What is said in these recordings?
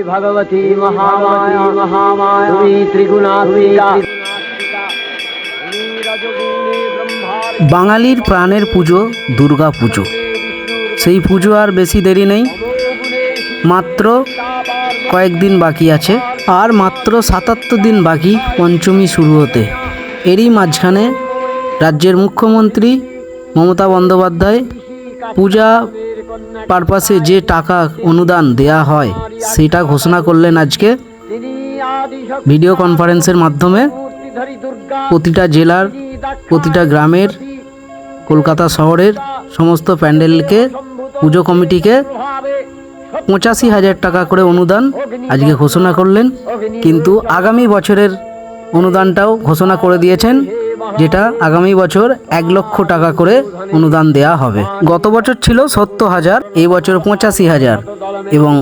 भगवती महामाया महामाया त्रिगुणात्मिका। বাঙালির প্রাণের পুজো দুর্গা পুজো। সেই পুজো আর বেশি দেরি নেই, মাত্র কয়েকদিন বাকি আছে, আর মাত্র ৭৭ দিন বাকি পঞ্চমী শুরু হতে। এরই মাঝখানে রাজ্যের মুখ্যমন্ত্রী মমতা বন্দ্যোপাধ্যায় পূজা পারপাসে যে টাকা অনুদান দেয়া হয় সেটা ঘোষণা করলেন আজকে ভিডিও কনফারেন্সের মাধ্যমে। প্রতিটা জেলার, প্রতিটা গ্রামের, কলকাতা শহরের সমস্ত প্যান্ডেলকে, পুজো কমিটিকে ৮৫,০০০ টাকা করে অনুদান আজকে ঘোষণা করলেন। কিন্তু আগামী বছরের অনুদানটাও ঘোষণা করে দিয়েছেন, যেটা আগামী বছর ১,০০,০০০ টাকা করে অনুদান দেয়া হবে। গত বছর ছিল ৭০,০০০, এই বছর ৮৫,০০০ এবং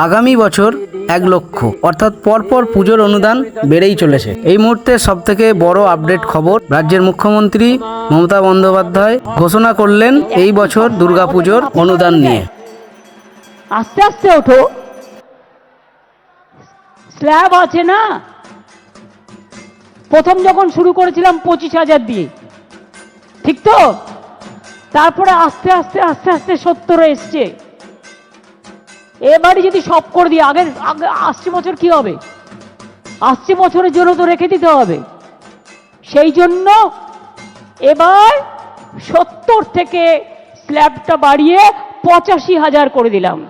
আগামী বছর ১,০০,০০০, অর্থাৎ পরপর পুজোর অনুদান বেড়েই চলেছে। এই মুহূর্তে সবথেকে বড় আপডেট খবর, রাজ্যের মুখ্যমন্ত্রী মমতা বন্দ্যোপাধ্যায় ঘোষণা করলেন এই বছর দুর্গাপুজোর অনুদান নিয়ে। আস্তে আস্তে ওঠো, স্ল্যাব আছে না। প্রথম যখন শুরু করেছিলাম ২৫,০০০ দিয়ে, ঠিক তো? তারপরে আস্তে আস্তে আস্তে আস্তে ৭০ এসছে। এবারে যদি সব করে দিই, আগে আসছে বছর কি হবে? আসছে বছরের জন্য তো রেখে দিতে হবে। সেই জন্য এবার ৭০ থেকে স্ল্যাবটা বাড়িয়ে ৮৫,০০০ করে দিলাম।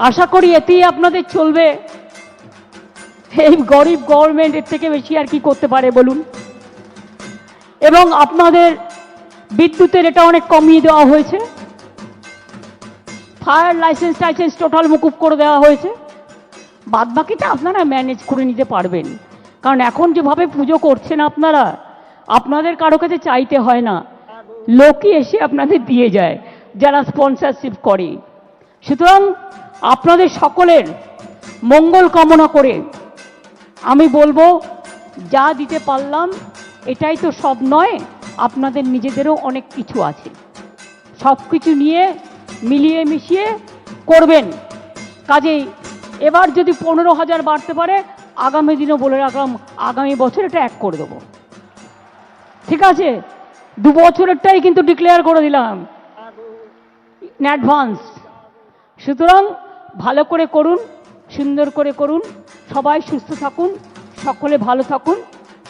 আশা করি এতেই আপনাদের চলবে। এই গরিব গভর্নমেন্ট এর থেকে বেশি আর কি করতে পারে বলুন? এবং আপনাদের বিদ্যুতের এটা অনেক কমিয়ে দেওয়া হয়েছে, ফায়ার লাইসেন্স টাইসেন্স টোটাল মুকুব করে দেওয়া হয়েছে। বাদ বাকিটা আপনারা ম্যানেজ করে নিতে পারবেন, কারণ এখন যেভাবে পুজো করছেন আপনারা, আপনাদের কারো কাছে চাইতে হয় না, লোকই এসে আপনাদের দিয়ে যায় যারা স্পন্সরশিপ করে। সুতরাং আপনাদের সকলের মঙ্গল কামনা করে আমি বলবো, যা দিতে পারলাম এটাই তো সব নয়, আপনাদের নিজেদেরও অনেক কিছু আছে। সব কিছু নিয়ে মিলিয়ে মিশিয়ে করবেন। কাজেই এবার যদি ১৫,০০০ বাড়তে পারে, আগামী দিনও বলে রাখলাম, আগামী বছর এটা ১ করে দেবো। ঠিক আছে? ২ বছরেরটাই কিন্তু ডিক্লেয়ার করে দিলাম ইন অ্যাডভান্স। সুতরাং ভালো করে করুন, সুন্দর করে করুন, সবাই সুস্থ থাকুন, সকলে ভালো থাকুন,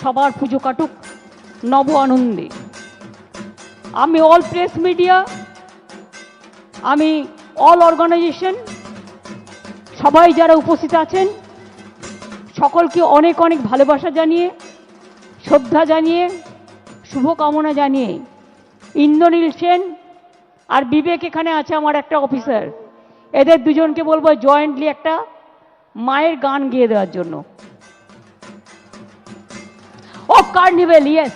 সবার পুজো কাটুক নব আনন্দে। আমি অল প্রেস মিডিয়া, আমি অল অর্গানাইজেশন, সবাই যারা উপস্থিত আছেন সকলকে অনেক অনেক ভালোবাসা জানিয়ে, শ্রদ্ধা জানিয়ে, শুভকামনা জানিয়ে, ইন্দ্রনীল সেন আর বিবেক এখানে আছে আমার একটা অফিসার, এদের দুজনকে বলবো জয়েন্টলি একটা মায়ের গান গেয়ে দেওয়ার জন্য। ও কার্নিভেল, ইয়েস,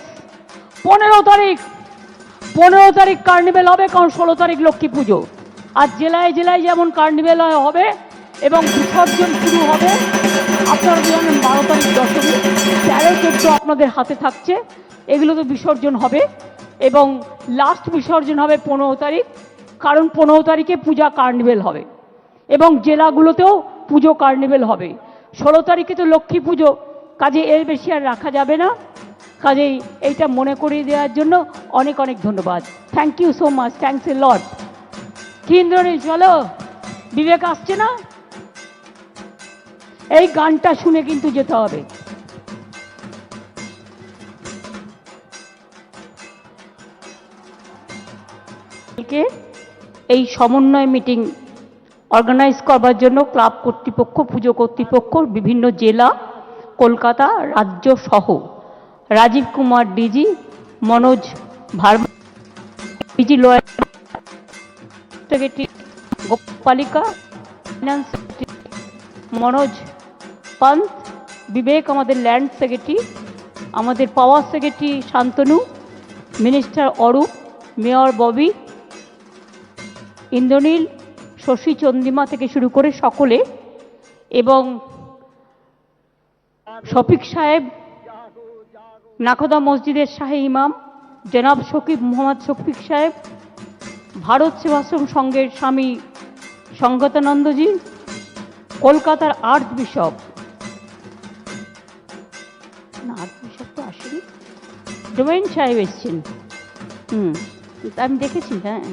১৫ তারিখ কার্নিভেল হবে, কারণ ১৬ তারিখ লক্ষ্মী পুজো। আর জেলায় জেলায় যেমন কার্নিভেল হবে এবং বিসর্জন শুরু হবে। আপনারা জানেন ১২ তারিখ দশমী, ১৩-১৪ আপনাদের হাতে থাকছে, এগুলো তো বিসর্জন হবে এবং লাস্ট বিসর্জন হবে ১৫ তারিখ, কারণ ১৫ তারিখে পূজা কার্নিভেল হবে এবং জেলাগুলোতেও পুজো কার্নিভেল হবে। ১৬ তারিখে তো লক্ষ্মী পুজো, কাজে এর বেশি আর রাখা যাবে না। কাজেই এইটা মনে করিয়ে দেওয়ার জন্য অনেক অনেক ধন্যবাদ। Thank you so much, thanks a lot. কি ইন্দ্রনীল, চলো, বিবেক আসছে না? এই গানটা শুনে কিন্তু যেতে হবে। এই সমন্বয় মিটিং অর্গানাইজ করবার জন্য ক্লাব কর্তৃপক্ষ, পুজো কর্তৃপক্ষ, বিভিন্ন জেলা, কলকাতা, রাজ্য সহ Rajeev Kumar DG, Manoj Verma DG, lawyer secretary Gopalika, finance secretary Manoj Pant, Vivek আমাদের ল্যান্ড সেক্রেটারি, আমাদের power secretary Shantanu, minister Arup, mayor Bobby, Indranil, Shashi, Chandrima থেকে শুরু করে সকলে, এবং শফিক সাহেব, নাখোদা মসজিদের শাহী ইমাম, জনাব শফিক মোহাম্মদ শফিক সাহেব, ভারত সেবাশ্রম সংঘের স্বামী সঙ্গতানন্দজি, কলকাতার আর্চ বিশপ, না আর্চ বিশপ তো আসেনি, ডোমেন সাহেব এসছেন, আমি দেখেছি, হ্যাঁ,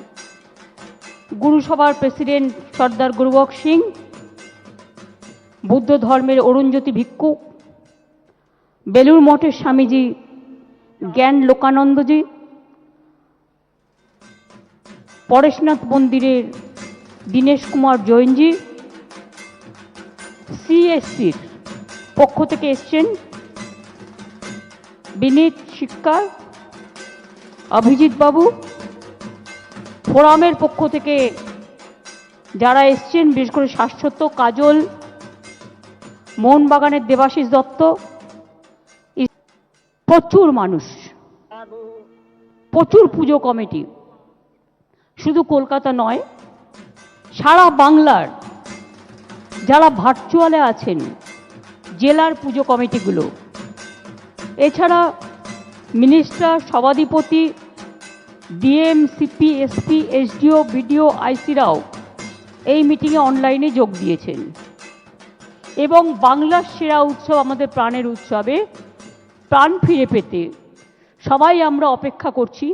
গুরুসভার প্রেসিডেন্ট সর্দার গুরবক সিং, বুদ্ধ ধর্মের অরুণজ্যোতি ভিক্ষু, বেলুর মঠের স্বামীজি জ্ঞান লোকানন্দজি, পরেশনাথ মন্দিরের দীনেশ কুমার জৈনজি, সিএসসির পক্ষ থেকে এসছেন বিনীত শিক্ষার, অভিজিৎ বাবু, ফোরামের পক্ষ থেকে যারা এসছেন বিশেষ করে শাশ্বত, কাজল, মোহনবাগানের দেবাশিস দত্ত, প্রচুর মানুষ, প্রচুর পুজো কমিটি, শুধু কলকাতা নয়, সারা বাংলার যারা ভার্চুয়ালে আছেন জেলার পুজো কমিটিগুলো, এছাড়া মিনিস্টার, সভাধিপতি, DM, CP, SP, SDO, BDO, আইসিরাও এই মিটিংয়ে অনলাইনে যোগ দিয়েছেন। এবং বাংলার সেরা উৎসব, আমাদের প্রাণের উৎসবে প্রাণ ফিরে পেতে সবাই আমরা অপেক্ষা করছি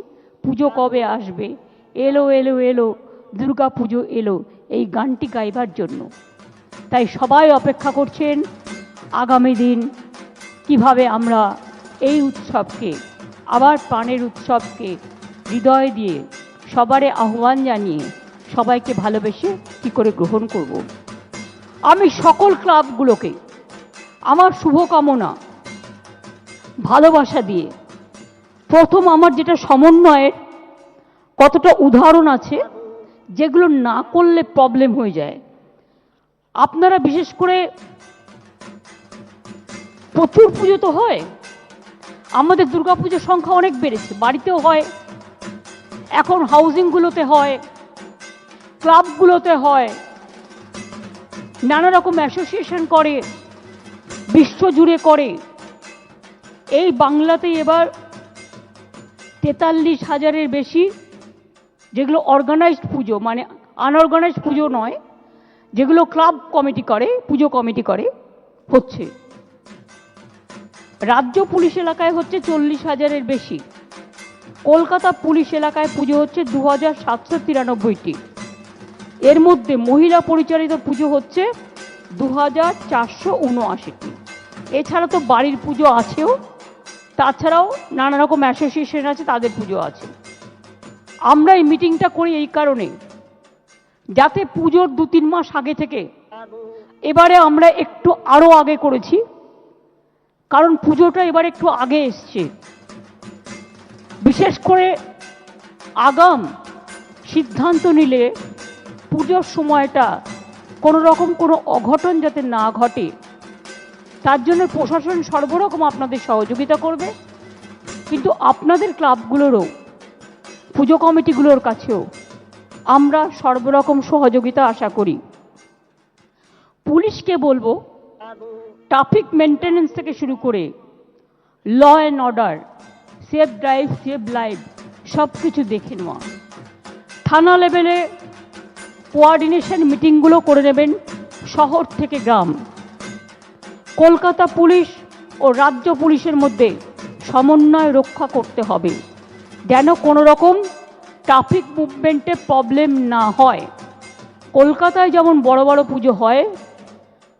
পুজো কবে আসবে, এলো এলো এলো দুর্গা পুজো এলো, এই গানটি গাইবার জন্য। তাই সবাই অপেক্ষা করছেন আগামী দিন কিভাবে আমরা এই উৎসবকে, আবার প্রাণের উৎসবকে হৃদয় দিয়ে সবারে আহ্বান জানিয়ে সবাইকে ভালোবেসে কী করে গ্রহণ করব। আমি সকল ক্লাবগুলোকে আমার শুভকামনা ভালোবাসা দিয়ে, প্রথম আমার যেটা সমন্বয়ের কতটা উদাহরণ আছে যেগুলো না করলে প্রবলেম হয়ে যায়। আপনারা বিশেষ করে প্রচুর পুজো তো হয়, আমাদের দুর্গাপুজোর সংখ্যা অনেক বেড়েছে, বাড়িতেও হয়, এখন হাউজিংগুলোতে হয়, ক্লাবগুলোতে হয়, নানা রকম অ্যাসোসিয়েশন করে, বিশ্বজুড়ে করে। এই বাংলাতেই এবার 43,000-এর বেশি যেগুলো অর্গানাইজড পুজো, মানে আনঅর্গানাইজড পুজো নয়, যেগুলো ক্লাব কমিটি করে, পুজো কমিটি করে, হচ্ছে। রাজ্য পুলিশ এলাকায় হচ্ছে 40,000-এর বেশি। কলকাতা পুলিশ এলাকায় পুজো হচ্ছে 2,793টি। এর মধ্যে মহিলা পরিচালিত পুজো হচ্ছে 2,479টি। এছাড়া তো বাড়ির পুজো আছেও, তাছাড়াও নানা রকম অ্যাসোসিয়েশন আছে, তাদের পুজো আছে। আমরা এই মিটিংটা করি এই কারণে, যাতে পুজোর 2-3 মাস আগে থেকে, এবারে আমরা একটু আরও আগে করেছি কারণ পুজোটা এবার একটু আগে এসছে। বিশেষ করে আগাম সিদ্ধান্ত নিলে পুজোর সময়টা কোনো রকম কোনো অঘটন যাতে না ঘটে, তার জন্য প্রশাসন সর্বরকম আপনাদের সহযোগিতা করবে। কিন্তু আপনাদের ক্লাবগুলোরও, পুজো কমিটিগুলোর কাছেও আমরা সর্বরকম সহযোগিতা আশা করি। পুলিশকে বলবো ট্রাফিক মেনটেন্যান্স থেকে শুরু করে law and order, safe drive, safe life সব কিছু দেখে নেওয়া। থানা লেভেলে কোঅর্ডিনেশন মিটিংগুলো করে নেবেন শহর থেকে গ্রাম। কলকাতা পুলিশ ও রাজ্য পুলিশের মধ্যে সমন্বয় রক্ষা করতে হবে যেন কোনো রকম ট্রাফিক মুভমেন্টে প্রবলেম না হয়। কলকাতায় যেমন বড় বড় পুজো হয়,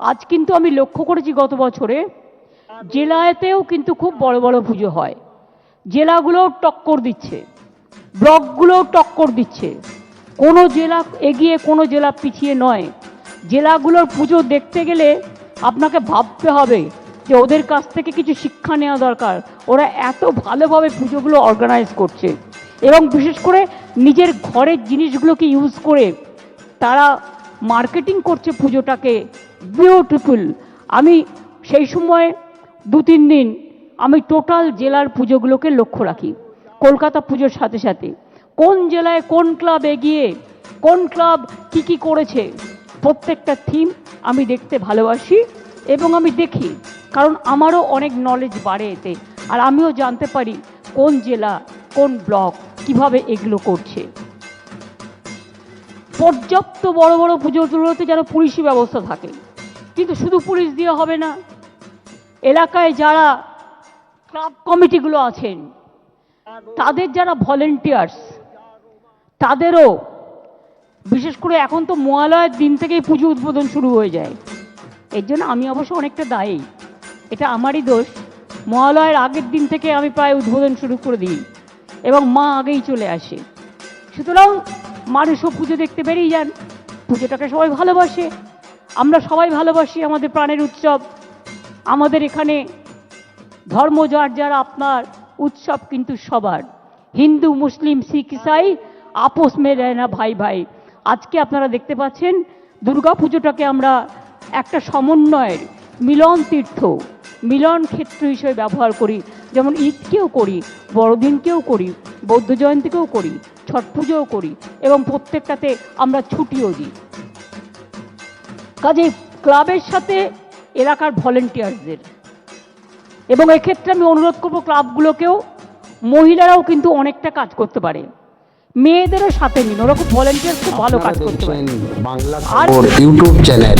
আজ কিন্তু আমি লক্ষ্য করেছি গত বছরে জেলাতেও কিন্তু খুব বড় বড় পুজো হয়। জেলাগুলোও টক্কর দিচ্ছে, ব্লকগুলোও টক্কর দিচ্ছে, কোনো জেলা এগিয়ে কোনো জেলা পিছিয়ে নয়। জেলাগুলোর পুজো দেখতে গেলে আপনাকে ভাবতে হবে যে ওদের কাছ থেকে কিছু শিক্ষা নেওয়া দরকার। ওরা এত ভালোভাবে পুজোগুলো অর্গানাইজ করছে এবং বিশেষ করে নিজের ঘরের জিনিসগুলোকে ইউজ করে তারা মার্কেটিং করছে পুজোটাকে বিউটিফুল। আমি সেই সময় 2-3 দিন আমি টোটাল জেলার পুজোগুলোকে লক্ষ্য রাখি, কলকাতা পুজোর সাথে সাথে কোন জেলায় কোন ক্লাব এগিয়ে, কোন ক্লাব কি কি করেছে, প্রত্যেকটা থিম আমি দেখতে ভালোবাসি এবং আমি দেখি, কারণ আমারও অনেক নলেজ বাড়ে এতে। আর আমিও জানতে পারি কোন জেলা কোন ব্লক কিভাবে এগুলো করছে। পর্যাপ্ত বড় বড় পুজোগুলোতে যেন পুলিশি ব্যবস্থা থাকে, কিন্তু শুধু পুলিশ দিয়ে হবে না। এলাকায় যারা ক্লাব কমিটিগুলো আছেন, তাদের যারা ভলেন্টিয়ার্স, তাদেরও, বিশেষ করে এখন তো মহালয়ার দিন থেকেই পুজো উদ্বোধন শুরু হয়ে যায়। এর জন্য আমি অবশ্য অনেকটা দায়ী, এটা আমারই দোষ। মহালয়ার আগের দিন থেকে আমি প্রায় উদ্বোধন শুরু করে দিই এবং মা আগেই চলে আসে। সুতরাং মানুষও পুজো দেখতে বেরিয়ে যান। পুজোটাকে সবাই ভালোবাসে, আমরা সবাই ভালোবাসি, আমাদের প্রাণের উৎসব। আমাদের এখানে ধর্ম যার যার, আপনার উৎসব কিন্তু সবার। হিন্দু, মুসলিম, শিখ, ইসাই আপোষ মে রহনা ভাই ভাই। আজকে আপনারা দেখতে পাচ্ছেন দুর্গা পুজোটাকে আমরা একটা সমন্বয়ের মিলন তীর্থ, মিলন ক্ষেত্র হিসেবে ব্যবহার করি। যেমন ঈদকেও করি, বড়দিনকেও করি, বৌদ্ধ জয়ন্তীকেও করি, ছট পুজোও করি এবং প্রত্যেকটাতে আমরা ছুটিও দিই। কাজে ক্লাবের সাথে এলাকার ভলেন্টিয়ারদের, এবং এক্ষেত্রে আমি অনুরোধ করবো ক্লাবগুলোকেও, মহিলারাও কিন্তু অনেকটা কাজ করতে পারে, মেয়েদেরও সাথে নিন, ওরা খুব ভলেন্টিয়ার, খুব ভালো কাজ করতে পারে। বাংলা আর ইউটিউব চ্যানেল।